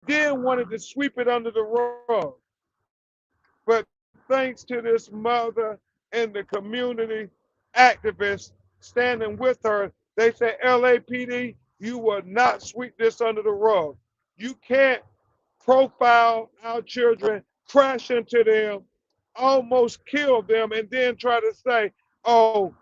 then wanted to sweep it under the rug. But thanks to this mother and the community activists standing with her, they say, LAPD, you will not sweep this under the rug. You can't profile our children, crash into them, almost kill them, and then try to say, oh,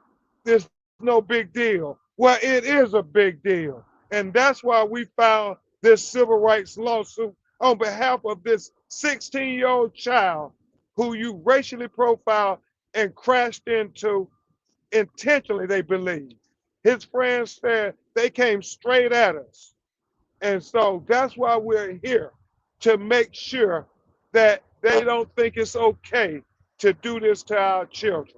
there's no big deal. Well, it is a big deal. And that's why we filed this civil rights lawsuit on behalf of this 16-year-old child who you racially profiled and crashed into intentionally, they believe. His friends said they came straight at us. And so that's why we're here to make sure that they don't think it's okay to do this to our children.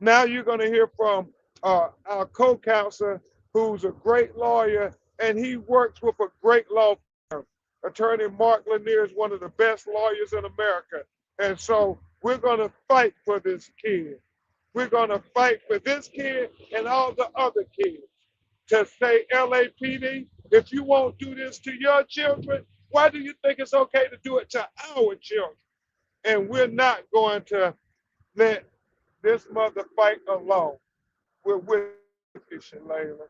Now you're going to hear from our co-counselor, who's a great lawyer, and he works with a great law firm. Attorney Mark Lanier is one of the best lawyers in America. And so we're going to fight for this kid. We're going to fight for this kid and all the other kids to say, LAPD, if you won't do this to your children, why do you think it's okay to do it to our children? And we're not going to let this mother fight alone. We're with you, Shalala.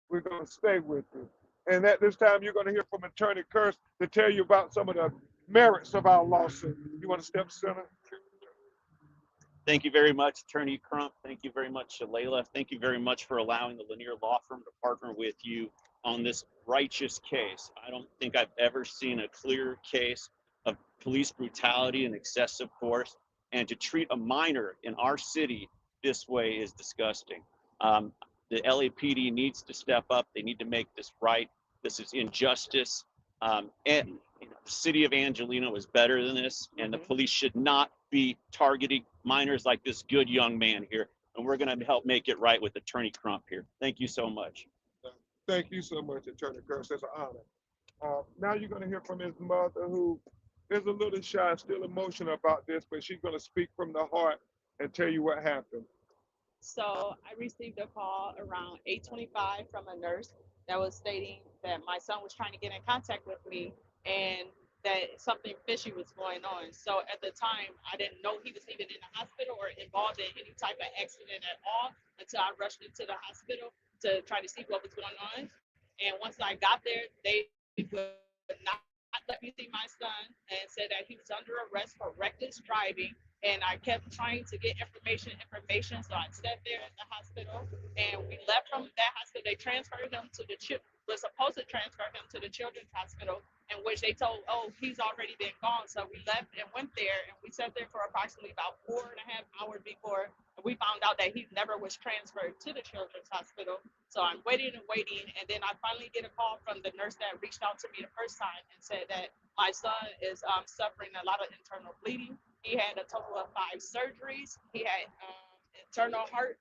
We're going to stay with you. And at this time, you're going to hear from Attorney Kurtz to tell you about some of the merits of our lawsuit. You want to step center? Thank you very much, Attorney Crump. Thank you very much, Shalala. Thank you very much for allowing the Lanier Law Firm to partner with you on this righteous case. I don't think I've ever seen a clear case of police brutality and excessive force, and to treat a minor in our city this way is disgusting. Um, the LAPD needs to step up. They need to make this right. This is injustice. And the city of Angelino is better than this, and the police should not be targeting minors like this good young man here. And we're going to help make it right with Attorney Crump here. Thank you so much. Thank you so much, Attorney Kurtz. It's an honor. Now you're going to hear from his mother, who is a little shy, still emotional about this, but she's going to speak from the heart and tell you what happened. So I received a call around 8:25 from a nurse that was stating that my son was trying to get in contact with me and that something fishy was going on. So at the time, I didn't know he was even in the hospital or involved in any type of accident at all until I rushed into the hospital to try to see what was going on. And once I got there, they would not let me see my son and said that he was under arrest for reckless driving. And I kept trying to get information. So I sat there at the hospital, and we left from that hospital. They transferred him to the was supposed to transfer him to the children's hospital, in which they told, oh, he's already been gone. So we left and went there, and we sat there for approximately about 4.5 hours before we found out that he never was transferred to the children's hospital. So I'm waiting and waiting, and then I finally get a call from the nurse that reached out to me the first time and said that my son is suffering a lot of internal bleeding. He had a total of 5 surgeries. He had internal heart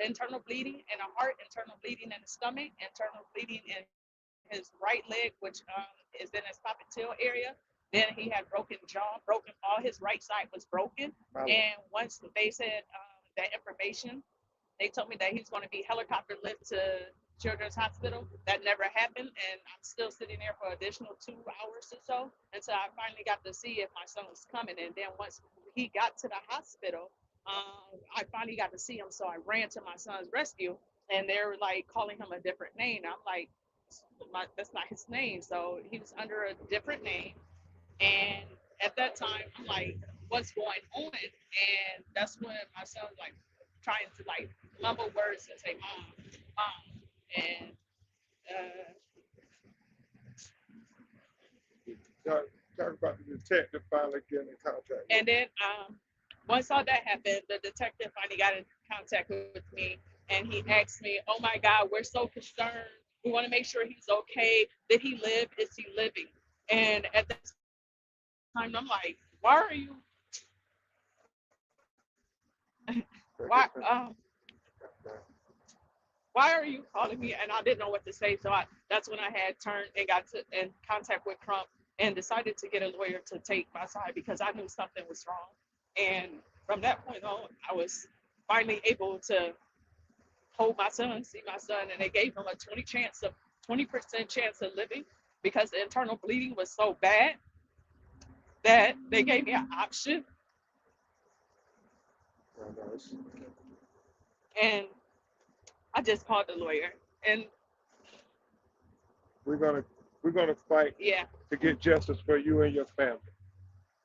internal bleeding in the heart, internal bleeding in the stomach, internal bleeding in his right leg, which is in his popliteal area. Then he had broken jaw, broken, all his right side was broken. And once they said that information, they told me that he's going to be helicopter lift to Children's Hospital. That never happened, and I'm still sitting there for additional 2 hours or so until I finally got to see if my son was coming. And then once he got to the hospital, I finally got to see him. So I ran to my son's rescue, and they were like calling him a different name. I'm like, that's not his name. So he was under a different name. And at that time, I'm like, what's going on? And that's when my son was like trying to like mumble words and say, mom, mom. And uh, Talk about the detective finally getting in contact. and then once all that happened, the detective finally got in contact with me, and he asked me, "Oh my God, we're so concerned. We want to make sure he's okay. Did he live? Is he living?" And at that time, I'm like, "Why are you? Why? Why are you calling me?" And I didn't know what to say. So that's when I had turned and got in contact with Crump and decided to get a lawyer to take my side because I knew something was wrong. And from that point on, I was finally able to hold my son, see my son, and they gave him a 20% chance of living. because the internal bleeding was so bad that they gave me an option, and I just called the lawyer. And We're gonna we're gonna fight yeah, to get justice for you and your family.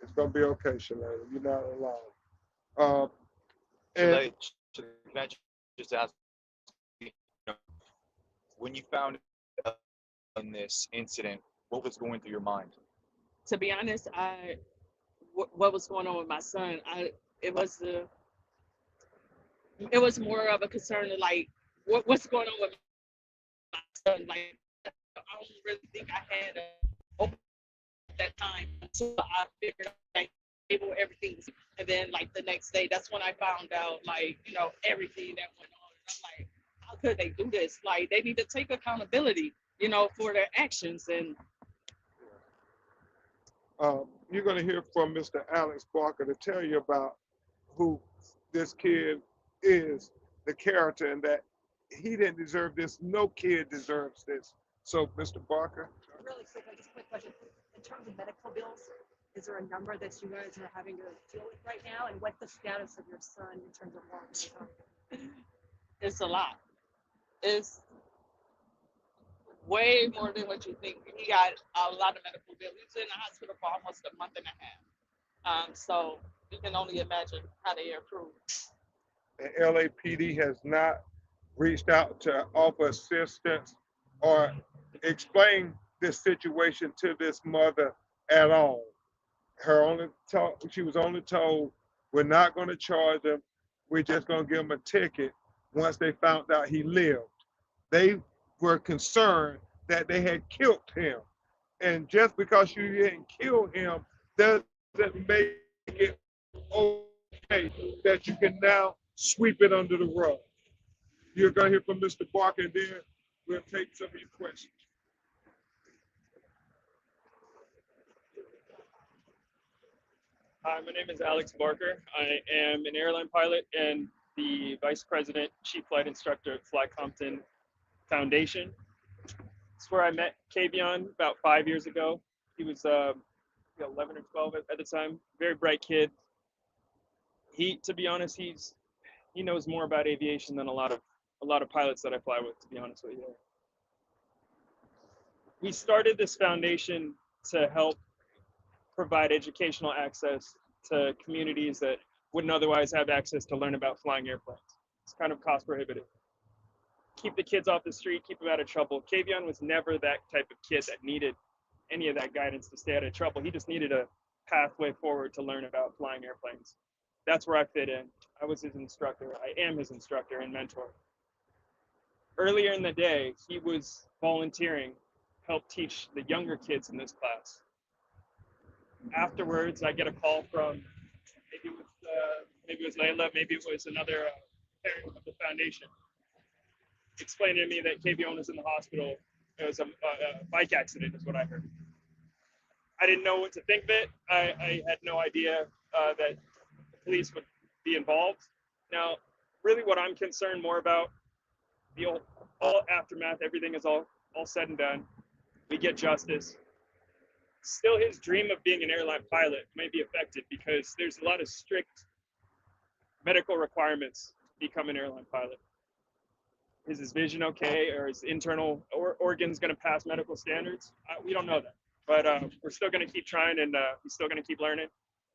It's gonna be okay, Shalane. You're not alone. Um, and Shalay, can I just ask you, when you found out in this incident, what was going through your mind? to be honest, what was going on with my son, it was the it was more of a concern of like what's going on with my son. Like I don't really think I had a open at that time until I figured out like able everything. And then like the next day, that's when I found out like everything that went on. And I'm like, how could they do this? Like they need to take accountability, for their actions. And you're gonna hear from Mr. Alex Barker to tell you about who this kid is, the character, and that he didn't deserve this. No kid deserves this. So, Mr. Barker. Really quick, just a quick question. In terms of medical bills, is there a number that you guys are having to deal with right now? And what's the status of your son in terms of walking? it's a lot. It's way more than what you think. He got a lot of medical bills. He was in the hospital for almost a month and a half. So you can only imagine how they accrue. And LAPD has not reached out to offer assistance or explain this situation to this mother at all. She was only told, we're not going to charge him. We're just going to give him a ticket once they found out he lived. They were concerned that they had killed him. And just because you didn't kill him doesn't make it okay that you can now sweep it under the rug. You're going to hear from Mr. Barker, and then we'll take some of your questions. Hi, my name is Alex Barker. I am an airline pilot and the Vice President, Chief Flight Instructor at Fly Compton Foundation. It's where I met Kavion about 5 years ago. He was 11 or 12 at the time. Very bright kid. To be honest, he knows more about aviation than a lot of pilots that I fly with, to be honest with you. We started this foundation to help provide educational access to communities that wouldn't otherwise have access to learn about flying airplanes. It's kind of cost prohibitive. Keep the kids off the street, keep them out of trouble. Kavion was never that type of kid that needed any of that guidance to stay out of trouble. He just needed a pathway forward to learn about flying airplanes. That's where I fit in. I was his instructor. I am his instructor and mentor. Earlier in the day, he was volunteering, help teach the younger kids in this class. Afterwards, I get a call from maybe it was Layla, maybe it was another parent of the foundation, explaining to me that Kavion was in the hospital. It was a bike accident, is what I heard. I didn't know what to think of it. I had no idea that the police would be involved. Now, really, what I'm concerned more about, the all aftermath, everything is all said and done. We get justice. Still, his dream of being an airline pilot may be affected because there's a lot of strict medical requirements to become an airline pilot. Is his vision okay, or his internal organs going to pass medical standards? We don't know that, but we're still going to keep trying, and he's still going to keep learning.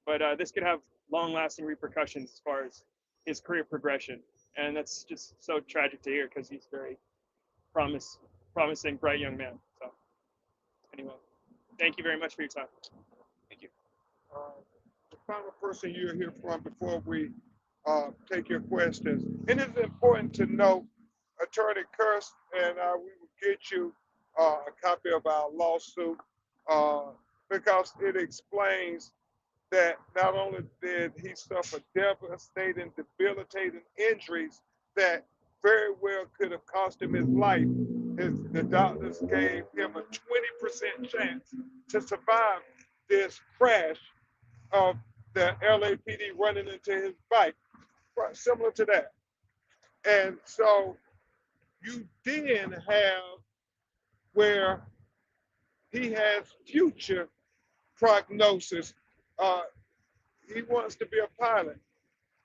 But this could have long-lasting repercussions as far as his career progression, and that's just so tragic to hear because he's very promising, bright young man. So anyway. Thank you very much for your time. Thank you. The final person you'll hear from before we take your questions. And it's important to know, Attorney Kurst, and we will get you a copy of our lawsuit because it explains that not only did he suffer devastating, debilitating injuries that very well could have cost him his life, the doctors gave him a 20% chance to survive this crash of the LAPD running into his bike, similar to that. And so you then have where he has future prognosis. Uh, he wants to be a pilot.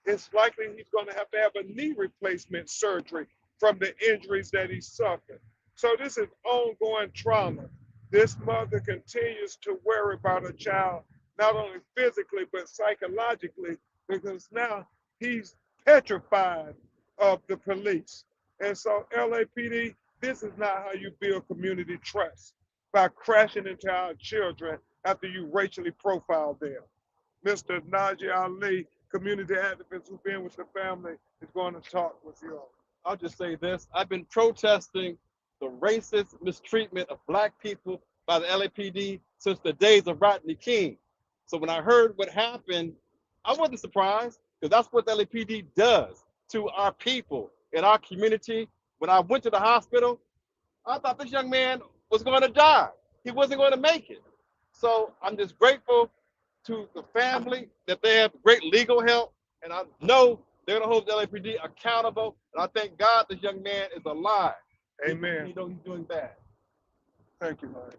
It's likely he's going to have a knee replacement surgery from the injuries that he suffered. So this is ongoing trauma. This mother continues to worry about her child, not only physically, but psychologically, because now he's petrified of the police. And so LAPD, this is not how you build community trust, by crashing into our children after you racially profile them. Mr. Najee Ali, community activist who's been with the family, is going to talk with you all. I'll just say this. I've been protesting the racist mistreatment of black people by the LAPD since the days of Rodney King. So when I heard what happened, I wasn't surprised because that's what the LAPD does to our people in our community. When I went to the hospital, I thought this young man was going to die. He wasn't going to make it. So I'm just grateful to the family that they have great legal help. And I know they're going to hold the LAPD accountable. And I thank God this young man is alive. Amen. You know he's doing bad. Thank you, man.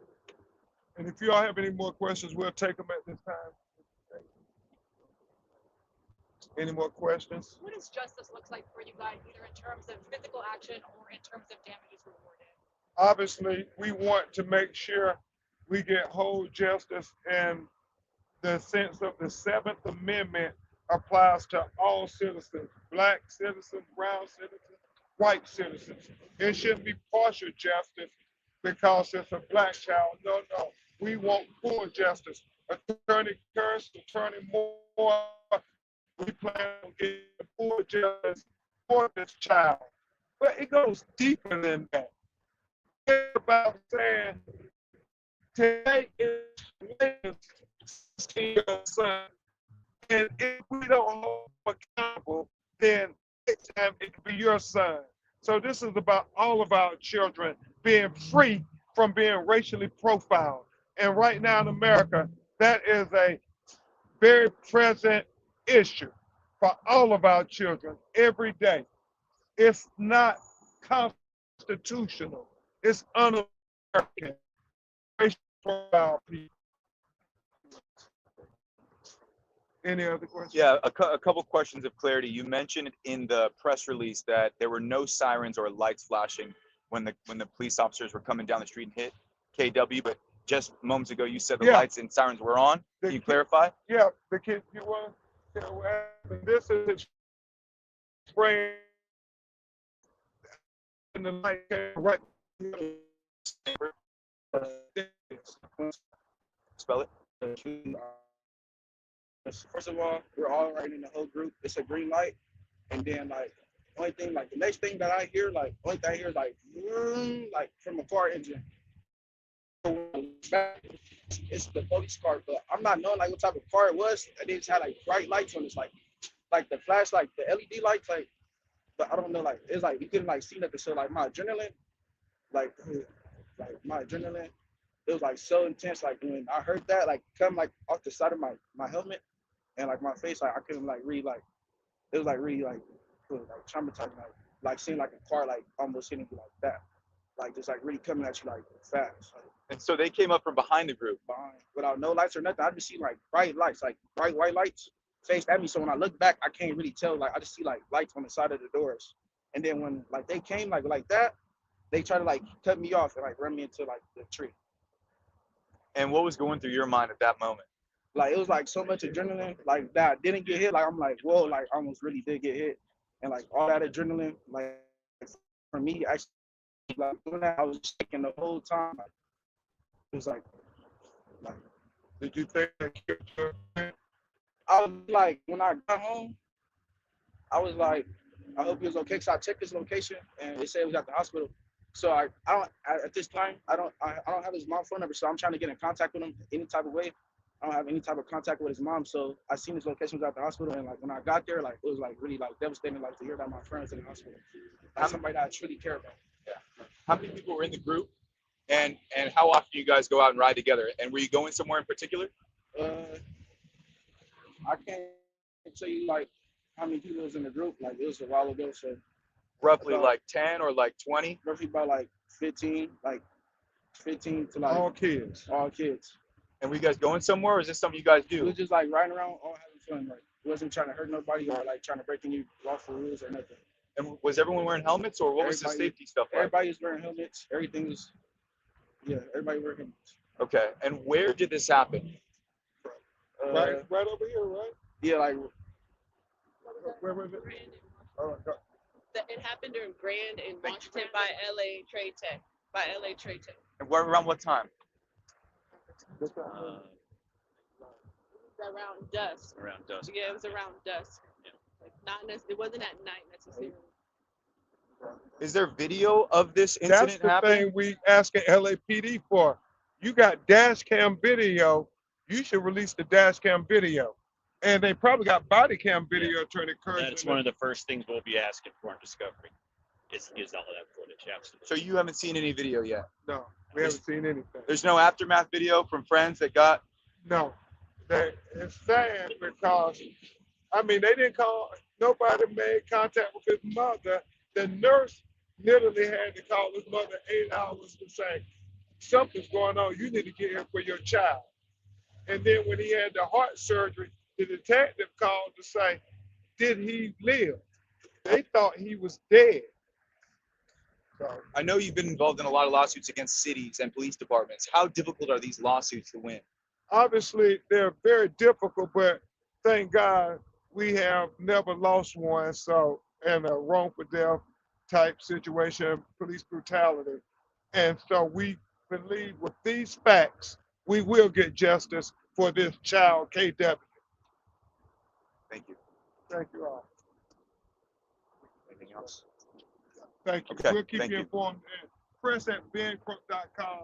And if you all have any more questions, we'll take them at this time. Any more questions? What does justice look like for you guys, either in terms of physical action or in terms of damages rewarded? Obviously, we want to make sure we get whole justice, and the sense of the Seventh Amendment applies to all citizens, black citizens, brown citizens, white citizens. It shouldn't be partial justice because it's a black child. No, no. We want full justice. Attorney Curse, Attorney Moore, we plan on getting full justice for this child. But it goes deeper than that. It's about saying, today is 16-year-old son, and if we don't hold him accountable, then next time it could be your son. So this is about all of our children being free from being racially profiled. And right now in America, that is a very present issue for all of our children every day. It's not constitutional. It's un-American. Racial profile people. Any other questions? Yeah, a couple questions of clarity. You mentioned in the press release that there were no sirens or lights flashing when the police officers were coming down the street and hit KW, but just moments ago you said the lights and sirens were on. Can you clarify? Yeah, the kid, you want to tell what happened? This is spraying and the light came right. Spell it. First of all, we're all right in the whole group. It's a green light, and then like only thing like the next thing that I hear only thing I hear is like from a car engine. It's the police car, but I'm not knowing like what type of car it was. And they just had like bright lights on. It's like the flashlight, the LED lights, like. But I don't know, like it's like you couldn't like see nothing. So like my adrenaline, like my adrenaline, it was like so intense. Like when I heard that, like come like off the side of my helmet. And like my face, like I couldn't like read, like it was like really like traumatizing, like seeing like a car like almost hitting you like that, like just like really coming at you like fast. Like, and so they came up from behind the group, without no lights or nothing. I just see like bright lights, like bright white lights, faced at me. So when I look back, I can't really tell. Like I just see like lights on the side of the doors. And then when like they came like that, they tried to like cut me off and like run me into like the tree. And what was going through your mind at that moment? Like it was like so much adrenaline, like that I didn't get hit. Like I'm like, whoa, like I almost really did get hit, and like all that adrenaline, like for me, actually, like doing that, I was shaking the whole time. Like, it was like, did you think that I was like, when I got home, I was like, I hope he was okay, because I checked his location and they said he was at the hospital. So I don't at this time I don't have his mom's phone number, so I'm trying to get in contact with him any type of way. I don't have any type of contact with his mom, so I seen his location was at the hospital, and like when I got there, like it was like really like devastating, like to hear that my friend's in the hospital, like somebody that I truly care about. Yeah. How many people were in the group, and how often do you guys go out and ride together? And were you going somewhere in particular? I can't tell you like how many people was in the group. Like it was a while ago, so roughly about, like 10 or like 20. Roughly about like 15, like 15 to like All kids. all kids. And were you guys going somewhere, or is this something you guys It do? was just like riding around, all having fun. Like, wasn't trying to hurt nobody or like trying to break any lawful rules or nothing. And was everyone wearing helmets, or what was the Everybody- safety stuff like? Everybody's wearing helmets. Everything's, yeah, everybody wearing helmets. Okay. And where did this happen? Right over here, right? Yeah, like Where was it? Grand and Oh, God. It happened during Grand in Washington by LA Trade Tech. And around what time? Around dusk. Around dusk. Yeah, it was around dusk. Yeah. Like it wasn't at night necessarily. Is there video of this That's incident the happening? thing we asking LAPD for. You got dash cam video. You should release the dash cam video. And they probably got body cam video, Attorney Curtis. That's one of the first things we'll be asking for in discovery. Is all of that footage? Absolutely. So you haven't seen any video yet? No, we haven't seen anything. There's no aftermath video from friends that got. No. It's sad because, I mean, they didn't call, nobody made contact with his mother. The nurse literally had to call his mother 8 hours to say, something's going on. You need to get here for your child. And then when he had the heart surgery, the detective called to say, did he live? They thought he was dead. So, I know you've been involved in a lot of lawsuits against cities and police departments. How difficult are these lawsuits to win? obviously, they're very difficult, but thank God we have never lost one. So, in a wrongful death type situation, police brutality. And so we believe with these facts, we will get justice for this child, KW. Thank you. Thank you all. Anything else? Thank you. Okay, We'll keep thank you you. informed. And press at bencrump.com